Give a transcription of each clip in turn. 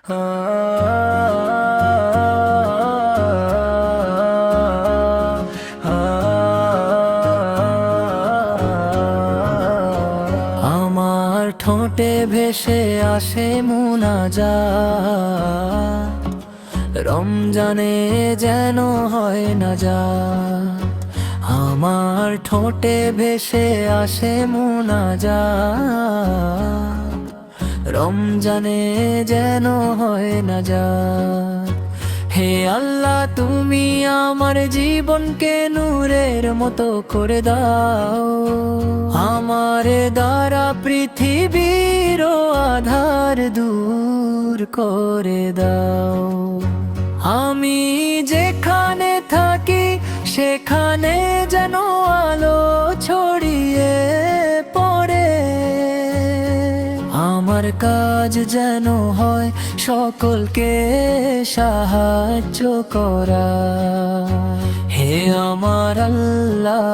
আমার ঠোঁটে ভেসে আসে মুনাজাত, রমজানে যেন হয় না যাত। আমার ঠোঁটে ভেসে আসে মুনাজাত, রমজানে যেন হয় না যাত। হে আল্লাহ, তুমি আমার জীবনকে নূরের মতো করে দাও, আমার দ্বারা পৃথিবীর আধার দূর করে দাও। আমি যেখানে থাকি সেখানে যেন আলো ছড়িয়ে পড়ে, আমার কাজ যেন হয় সকলকে সাহায্য করা। হে আমার আল্লাহ,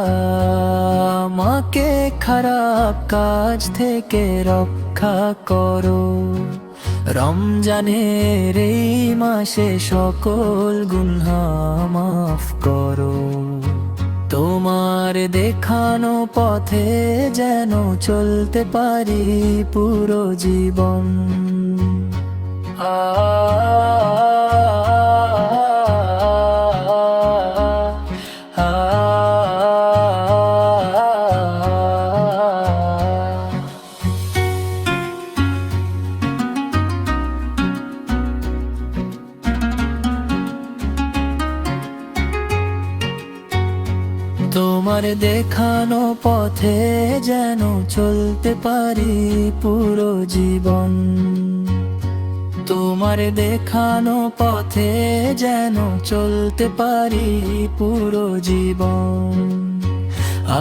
আমাকে খারাপ কাজ থেকে রক্ষা করো, রমজানের এই মাসে সকল গুনাহ মাফ করো। তোমার দেখানো পথে যেন চলতে পারি পুরো জীবন। তোমার দেখানো পথে যেন চলতে পারি পুরো জীবন। তোমার দেখানো পথে যেন চলতে পারি পুরো জীবন।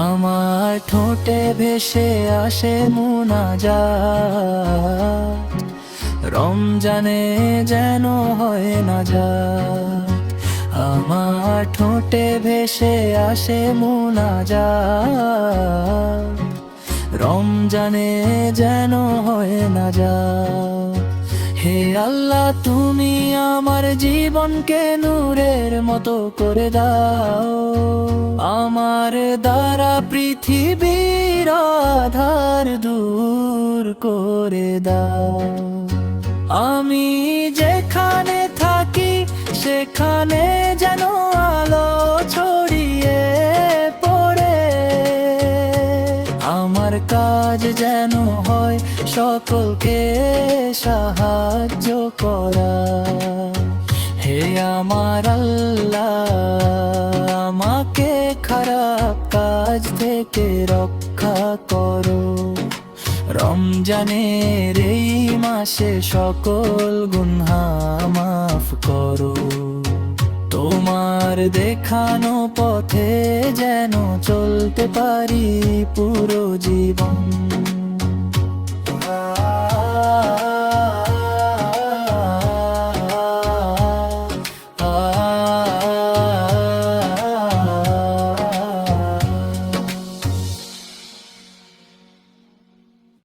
আমার ঠোঁটে ভেসে আসে মুনাজাত, রমজানে যেন হয় না যাত। আমার ঠোঁটে ভেসে আসে মুনাজাত, রমজানে যেন হয় না যাত। হে আল্লাহ, তুমি আমার জীবনকে নূরের মতো করে দাও, আমার দ্বারা পৃথিবীর আধার দূর করে দাও। আমি যেখানে থাকি সেখানে যেন আলো ছড়িয়ে পড়ে, আমার কাজ যেন হয় সকলকে সাহায্য করা। হে আমার আল্লাহ, আমাকে খারাপ কাজ থেকে রক্ষা করো, রমজানের এই মাসে সকল গুনাহ মাফ করো। তোমার দেখানো পথে যেন চলতে পারি পুরো জীবন।